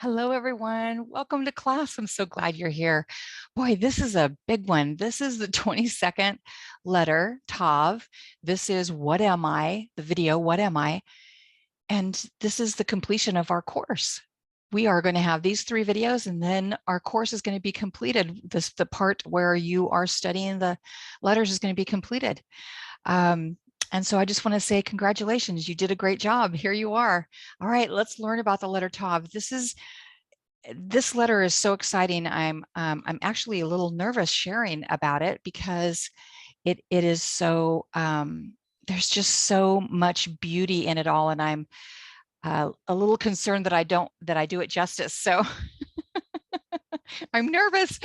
Hello, everyone. Welcome to class. I'm so glad you're here. Boy, this is a big one. This is the 22nd letter, Tav. This is What Am I? The video, What Am I? And this is the completion of our course. We are going to have these 3 videos, and then our course is going to be completed. The part where you are studying the letters is going to be completed. And so I just want to say congratulations. You did a great job. Here you are. All right, let's learn about the letter Tav. This letter is so exciting. I'm actually a little nervous sharing about it because it is so there's just so much beauty in it all, and I'm a little concerned that I do it justice. So I'm nervous.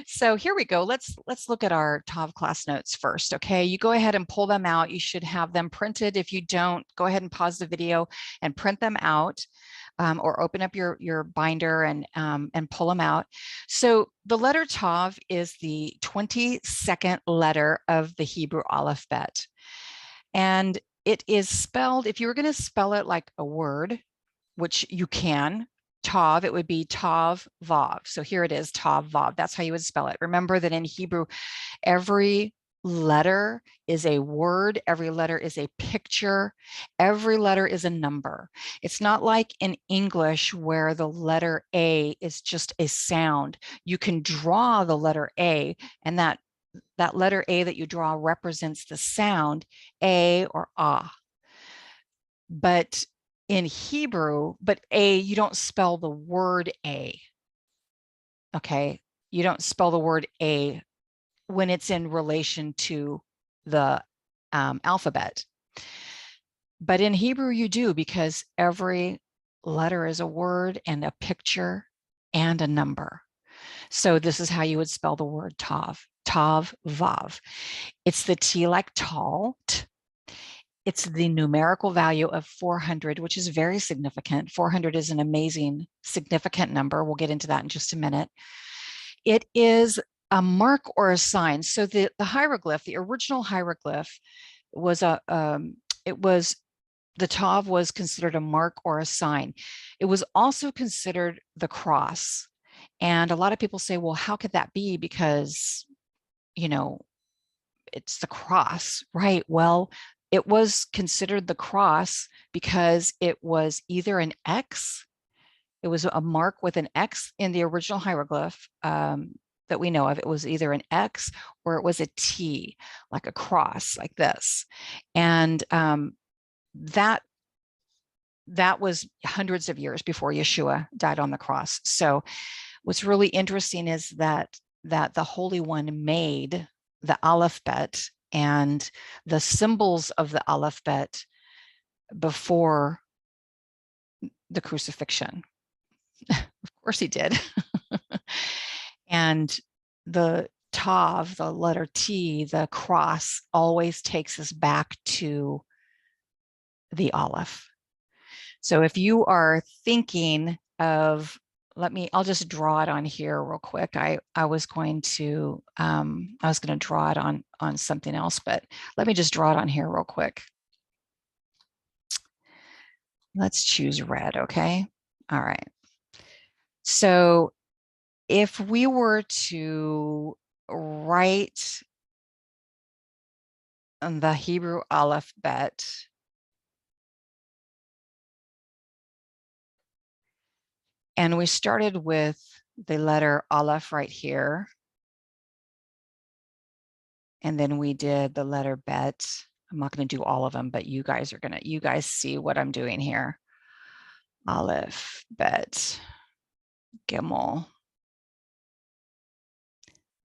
So here we go. Let's look at our Tav class notes first. Okay, you go ahead and pull them out. You should have them printed. If you don't, go ahead and pause the video and print them out. Or open up your binder and pull them out. So the letter Tav is the 22nd letter of the Hebrew alphabet. And it is spelled, if you were going to spell it like a word, which you can, Tav, it would be Tav Vav. So here it is, Tav Vav. That's how you would spell it. Remember that in Hebrew, every letter is a word, every letter is a picture, every letter is a number. It's not like in English where the letter A is just a sound. You can draw the letter A, and that letter A that you draw represents the sound A or ah. But in Hebrew, A, you don't spell the word A. Okay, you don't spell the word A when it's in relation to the alphabet. But in Hebrew, you do, because every letter is a word and a picture and a number. So this is how you would spell the word Tav, Tav Vav. It's the T like tall. It's the numerical value of 400, which is very significant. 400 is an amazing, significant number. We'll get into that in just a minute. It is a mark or a sign. So the hieroglyph, the original hieroglyph was the Tav was considered a mark or a sign. It was also considered the cross. And a lot of people say, well, how could that be? Because, it's the cross, right? Well, it was considered the cross because it was either an X, it was a mark with an X in the original hieroglyph that we know of. It was either an X or it was a T, like a cross, like this. And that was hundreds of years before Yeshua died on the cross. So what's really interesting is that the Holy One made the alphabet and the symbols of the alphabet before the crucifixion. Of course he did. And the Tav, the letter T, the cross, always takes us back to the Aleph. So if you are thinking of, I'll just draw it on here real quick. I was going to draw it on something else, but let me just draw it on here real quick. Let's choose red, okay? All right. So if we were to write the Hebrew alphabet, and we started with the letter Aleph right here, and then we did the letter Bet. I'm not going to do all of them, but you guys see what I'm doing here. Aleph, Bet, Gimel,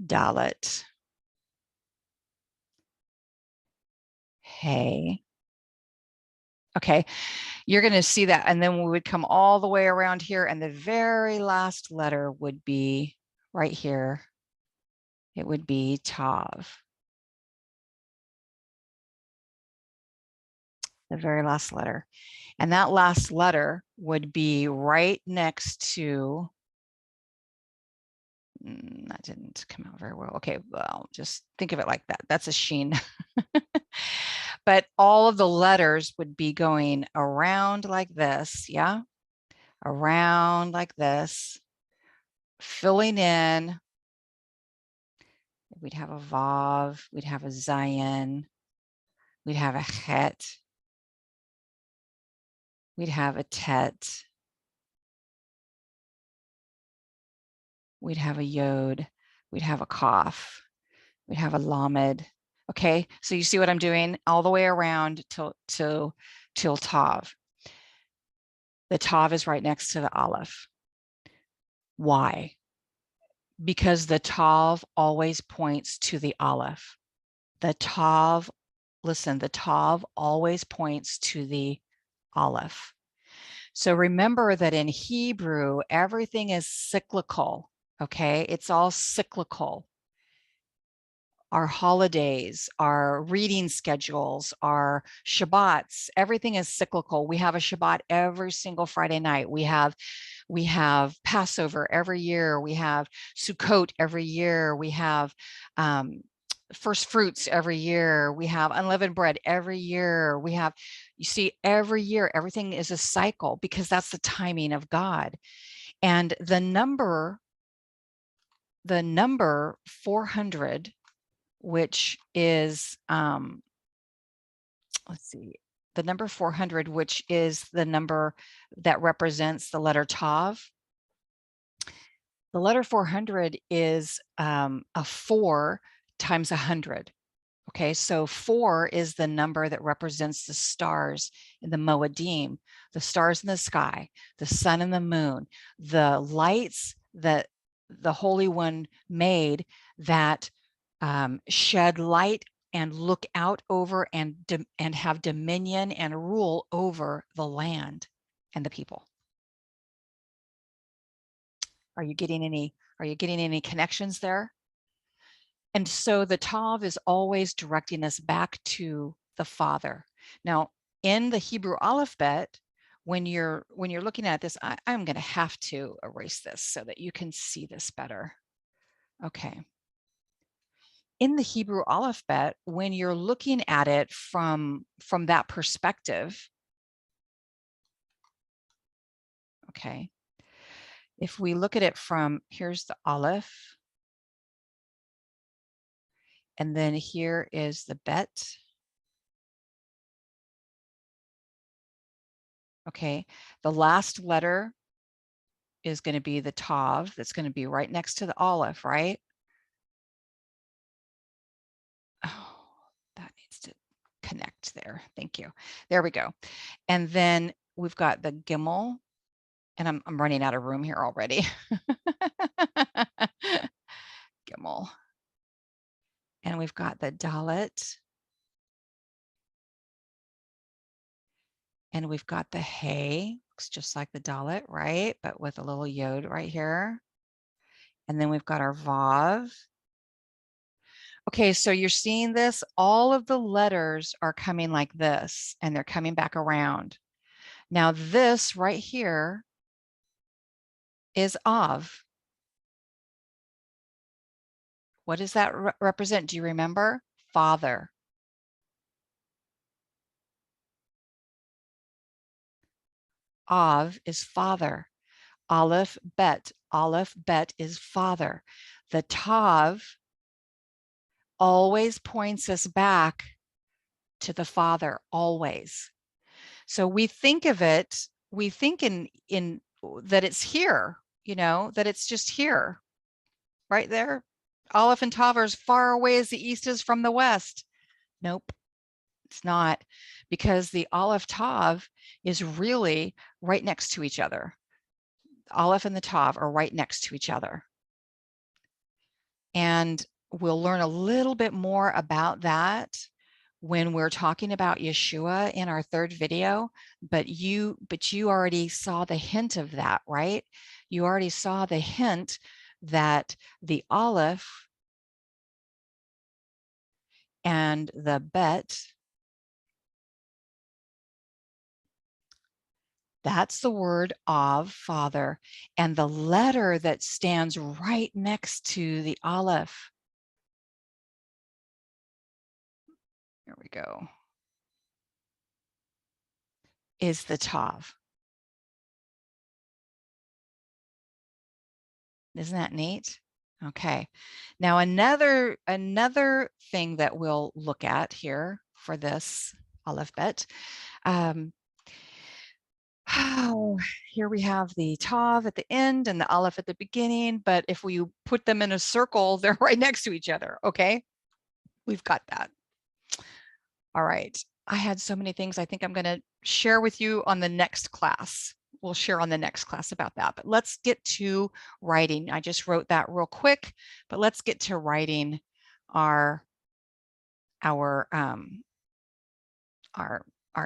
Dalet, Hey. Okay, you're going to see that. And then we would come all the way around here, and the very last letter would be right here. It would be Tav. The very last letter. And that last letter would be right next to, that didn't come out very well. Okay, well, just think of it like that. That's a sheen. But all of the letters would be going around like this, yeah? around like this, filling in. We'd have a Vav, we'd have a Zayin, we'd have a Het, we'd have a Tet, we'd have a Yod, we'd have a Kaf, we'd have a Lamed. Okay, so you see what I'm doing all the way around till Tav. The Tav is right next to the Aleph. Why? Because the Tav always points to the Aleph. The Tav, listen, the Tav always points to the Aleph. So remember that in Hebrew, everything is cyclical, okay? It's all cyclical. Our holidays, our reading schedules, our Shabbats, everything is cyclical. We have a Shabbat every single Friday night. We have Passover every year. We have Sukkot every year. We have first fruits every year. We have unleavened bread every year. We have, you see, every year, everything is a cycle because that's the timing of God. And the number 400, which is, let's see, the number 400, which is the number that represents the letter Tav. The letter 400 is a 4 times 100. Okay, so 4 is the number that represents the stars in the Moedim, the stars in the sky, the sun and the moon, the lights that the Holy One made that shed light and look out over and have dominion and rule over the land and the people. Are you getting any connections there? And so the Tav is always directing us back to the Father. Now, in the Hebrew alphabet, when you're looking at this, I'm going to have to erase this so that you can see this better. Okay. In the Hebrew alphabet, when you're looking at it from that perspective, okay, if we look at it from, here's the Aleph, and then here is the Bet. Okay, the last letter is going to be the Tav. That's going to be right next to the Aleph, right? Oh, that needs to connect there. Thank you. There we go. And then we've got the Gimel, and I'm running out of room here already. Gimel. And we've got the Dalet. And we've got the Hey. Looks just like the Dalet, right? But with a little Yod right here. And then we've got our Vav. Okay, so you're seeing this, all of the letters are coming like this, and they're coming back around. Now this right here is Av. What does that represent? Do you remember? Father. Av is father. Aleph Bet is father. The Tav always points us back to the Father, always. So we think of it, we think in that it's here, you know, that it's just here, right there. Aleph and Tav are as far away as the east is from the west. Nope, it's not, because the Aleph Tav is really right next to each other. Aleph and the Tav are right next to each other. And we'll learn a little bit more about that when we're talking about Yeshua in our third video, but you already saw the hint of that, right? You already saw the hint that the Aleph and the Bet, that's the word of Father, and the letter that stands right next to the Aleph. Here we go. Is the Tav. Isn't that neat? Okay. Now another thing that we'll look at here for this alphabet. Here we have the Tav at the end and the Aleph at the beginning, but if we put them in a circle, they're right next to each other. Okay, we've got that. All right. I had so many things I think I'm going to share with you on the next class. We'll share on the next class about that, but let's get to writing. I just wrote that real quick, but let's get to writing our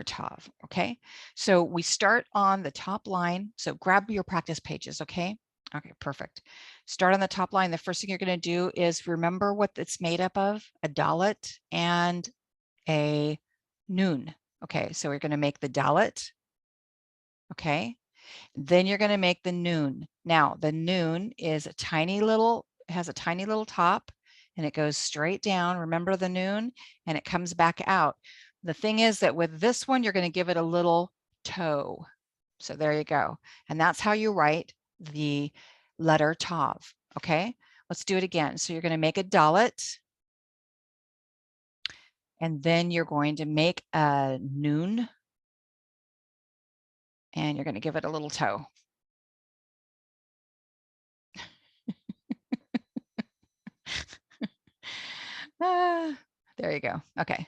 Tav. Okay, so we start on the top line. So grab your practice pages. Okay, perfect. Start on the top line. The first thing you're going to do is remember what it's made up of: a dalet and a noon. Okay, so we're going to make the dalet. Okay, then you're going to make the noon. Now the noon is a tiny little, has a tiny little top, and it goes straight down. Remember the noon, and it comes back out. The thing is that with this one, you're going to give it a little toe. So there you go. And that's how you write the letter Tav. Okay, let's do it again. So you're going to make a dalet, and then you're going to make a noon, and you're going to give it a little toe. There you go. Okay,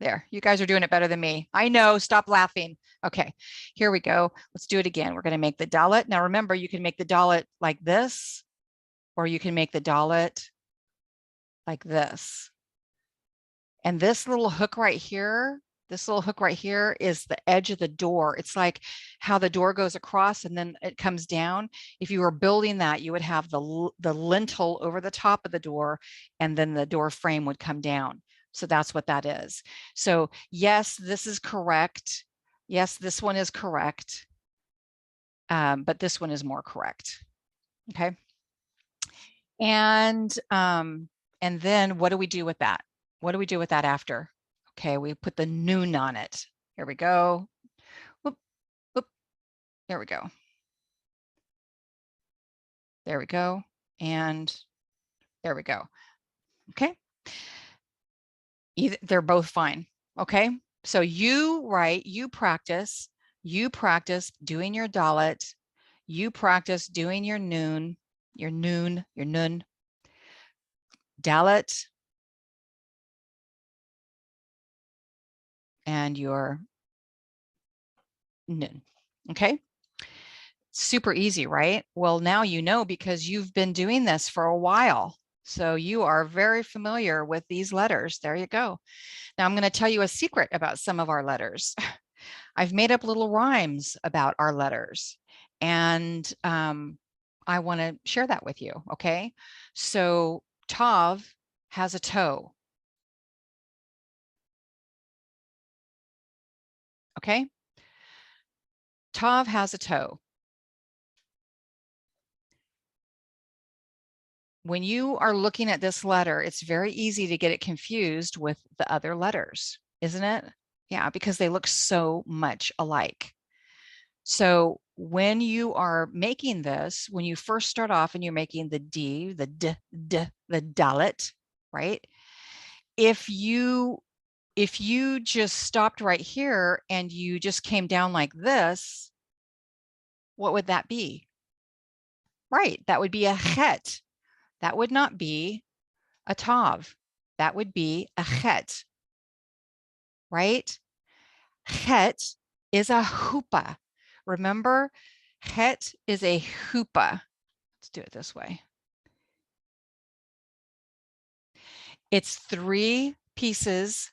there. You guys are doing it better than me. I know. Stop laughing. Okay, here we go. Let's do it again. We're going to make the dalet. Now remember, you can make the dalet like this, or you can make the dalet like this. And this little hook right here, is the edge of the door. It's like how the door goes across and then it comes down. If you were building that, you would have the lintel over the top of the door, and then the door frame would come down. So that's what that is. So yes, this is correct. Yes, this one is correct. But this one is more correct. Okay. And then what do we do with that? What do we do with that after? Okay, we put the noon on it. Here we go. Whoop, whoop. There we go. There we go. And there we go. Okay. They're both fine. Okay. So you write, you practice doing your dalet, you practice doing your noon, dalet, and your noon. Okay. Super easy, right? Well, now you know because you've been doing this for a while. So you are very familiar with these letters. There you go. Now I'm going to tell you a secret about some of our letters. I've made up little rhymes about our letters, and I want to share that with you. Okay. So Tav has a toe. Okay. Tav has a toe. When you are looking at this letter, it's very easy to get it confused with the other letters, isn't it? Yeah, because they look so much alike. So when you are making this, when you first start off and you're making the D, the the dalet, right? If you just stopped right here and you just came down like this, what would that be? Right, that would be a chet. That would not be a tav. That would be a chet, right? Chet is a hupa. Remember, het is a hupa. Let's do it this way. It's 3 pieces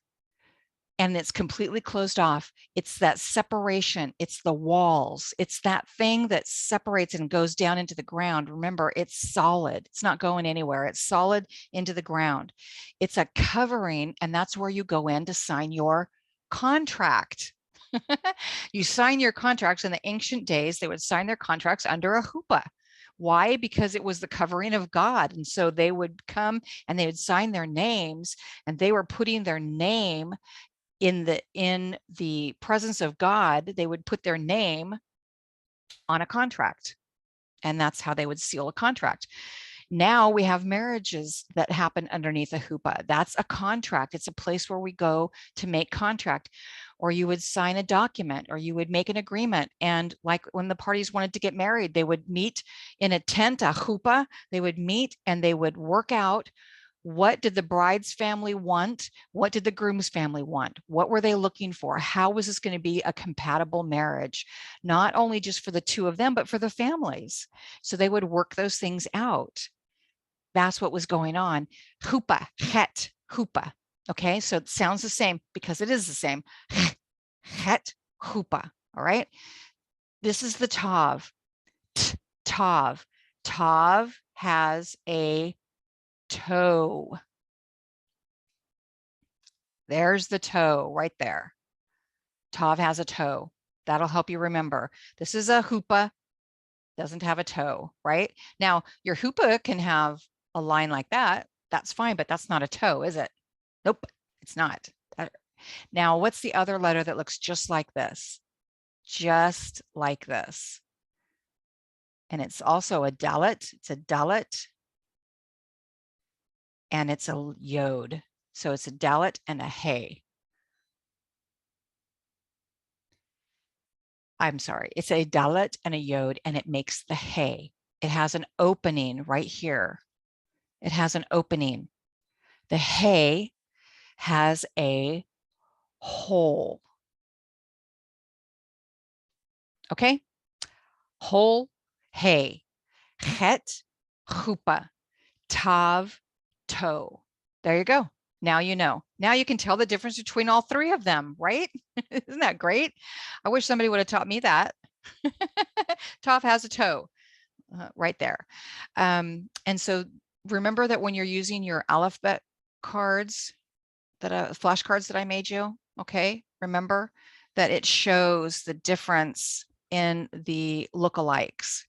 and it's completely closed off. It's that separation. It's the walls. It's that thing that separates and goes down into the ground. Remember, it's solid. It's not going anywhere. It's solid into the ground. It's a covering, and that's where you go in to sign your contract. You sign your contracts. In the ancient days, they would sign their contracts under a huppah. Why? Because it was the covering of God. And so they would come and they would sign their names, and they were putting their name in the presence of God. They would put their name on a contract. And that's how they would seal a contract. Now we have marriages that happen underneath a chuppah. That's a contract. It's a place where we go to make contract, or you would sign a document, or you would make an agreement. And like when the parties wanted to get married, they would meet in a tent, a chuppah. They would meet and they would work out, what did the bride's family want? What did the groom's family want? What were they looking for? How was this going to be a compatible marriage? Not only just for the two of them, but for the families. So they would work those things out. That's what was going on. Chuppah, het, chuppah. Okay, so it sounds the same because it is the same. Het, chuppah. All right. This is the tav. Tav. Tav has a toe. There's the toe right there. Tav has a toe. That'll help you remember. This is a chuppah, doesn't have a toe, right? Now, your chuppah can have a line like that. That's fine, but that's not a toe, is it? Nope, it's not. Now, what's the other letter that looks just like this? Just like this. And it's also a dalet. It's a dalet. And it's a yod. So it's a dalet and a hey. I'm sorry, it's a dalet and a yod, and it makes the hey. It has an opening right here. It has an opening. The hey has a hole. Okay? Hole, hey. Het, chuppah. Tav, toe. There you go. Now you know. Now you can tell the difference between all three of them, right? Isn't that great? I wish somebody would have taught me that. Tav has a toe right there. And so remember that when you're using your alphabet cards, that flashcards that I made you, okay? Remember that it shows the difference in the lookalikes.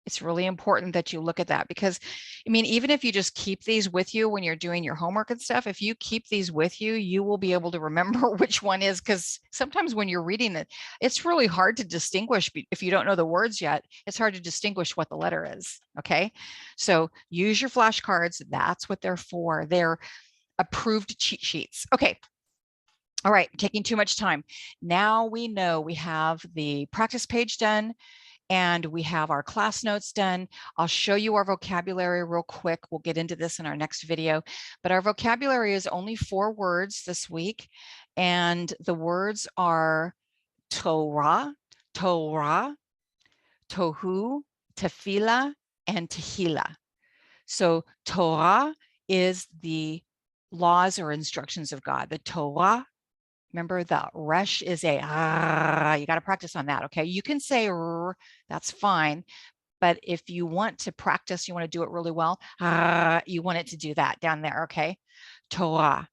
It's really important that you look at that because, I mean, even if you just keep these with you when you're doing your homework and stuff, if you keep these with you, you will be able to remember which one is, because sometimes when you're reading it, it's really hard to distinguish. If you don't know the words yet, it's hard to distinguish what the letter is, okay? So use your flashcards. That's what they're for. They're approved cheat sheets. Okay. All right, taking too much time. Now we know we have the practice page done and we have our class notes done. I'll show you our vocabulary real quick. We'll get into this in our next video, but our vocabulary is only 4 words this week. And the words are Torah, Torah, Tohu, Tefillah, and Tehillah. So Torah is the laws or instructions of God. The Torah, remember the resh is a, you got to practice on that. Okay. You can say, that's fine. But if you want to practice, you want to do it really well, you want it to do that down there. Okay. Torah.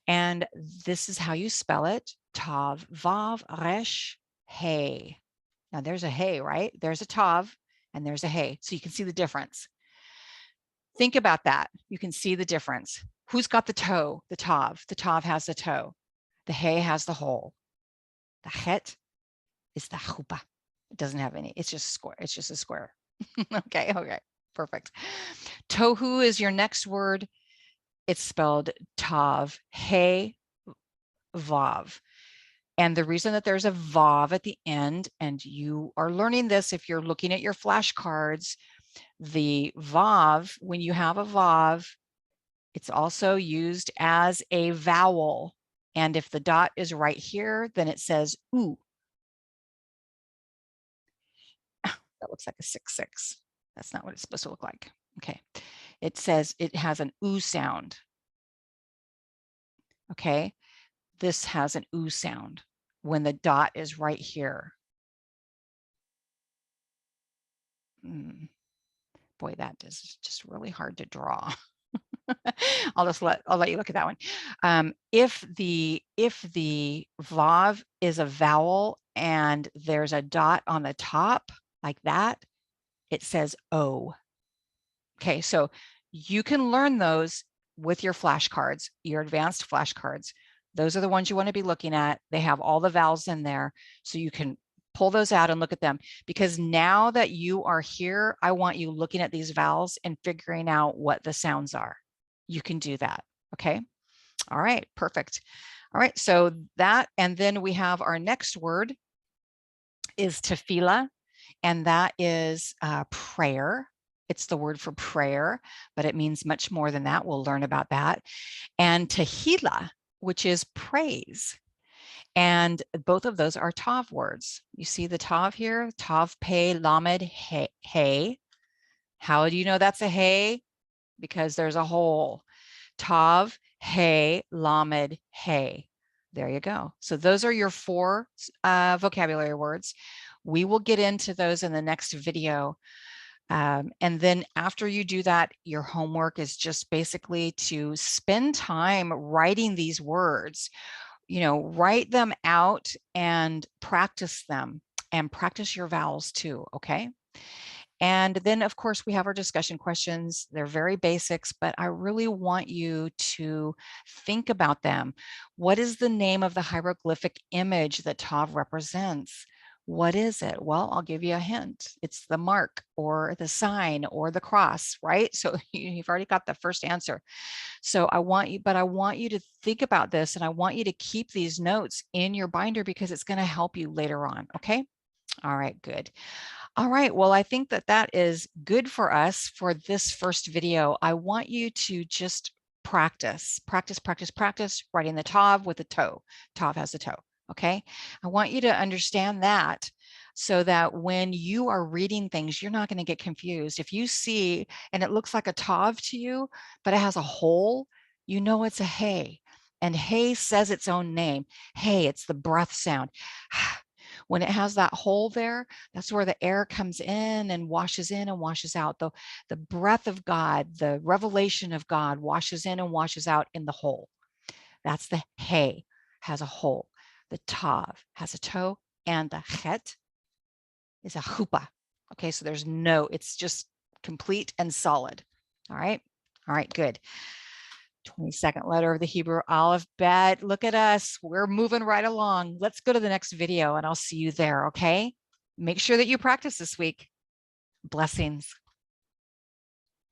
And this is how you spell it. Tav, vav, resh, hey. Now there's a hey, right? There's a tav and there's a hey. So you can see the difference. Think about that. You can see the difference. Who's got the toe? The tav. The tav has the toe. The hey has the hole. The het is the chuppah. It doesn't have any. It's just square. It's just a square. Okay. Okay. Perfect. Tohu is your next word. It's spelled tav, hey, vav. And the reason that there's a vav at the end, and you are learning this if you're looking at your flashcards, the vav, when you have a vav, it's also used as a vowel. And if the dot is right here, then it says oo. That looks like a 6-6. That's not what it's supposed to look like. Okay. It says it has an oo sound. Okay. This has an oo sound when the dot is right here. Boy, that is just really hard to draw. I'll let you look at that one. If the vav is a vowel and there's a dot on the top like that, it says O. Okay, so you can learn those with your flashcards, your advanced flashcards. Those are the ones you want to be looking at. They have all the vowels in there, so you can Pull those out and look at them, because now that you are here, I want you looking at these vowels and figuring out what the sounds are. You can do that. Okay. All right. Perfect. All right. So that, and then we have our next word is tefillah, and that is prayer. It's the word for prayer, but it means much more than that. We'll learn about that. And tehillah, which is praise. And both of those are Tav words. You see the Tav here, Tav, Pei, Lamed, Hey. How do you know that's a Hey? Because there's a hole. Tav, Hey, Lamed, Hey. There you go. So those are your 4 vocabulary words. We will get into those in the next video. And then after you do that, your homework is just basically to spend time writing these words. You know, write them out and practice them, and practice your vowels too, okay? And then of course we have our discussion questions. They're very basics, but I really want you to think about them. What is the name of the hieroglyphic image that Tav represents? What is it? Well, I'll give you a hint. It's the mark or the sign or the cross, right? So you've already got the first answer. So I want you to think about this, and I want you to keep these notes in your binder because it's going to help you later on. Okay. All right, good. All right, well, I think that that is good for us for this first video. I want you to just practice, writing the Tav with the toe. Tav has the toe, okay? I want you to understand that so that when you are reading things, you're not going to get confused. If you see, and it looks like a Tav to you, but it has a hole, you know it's a Hey. And Hey says its own name. Hey, it's the breath sound. When it has that hole there, that's where the air comes in and washes out. The breath of God, the revelation of God washes in and washes out in the hole. That's the Hey, has a hole. The Tav has a toe, and the Het is a chuppah. Okay, so there's no, it's just complete and solid. All right. All right, good. 22nd letter of the Hebrew alphabet. Look at us. We're moving right along. Let's go to the next video and I'll see you there, okay? Make sure that you practice this week. Blessings.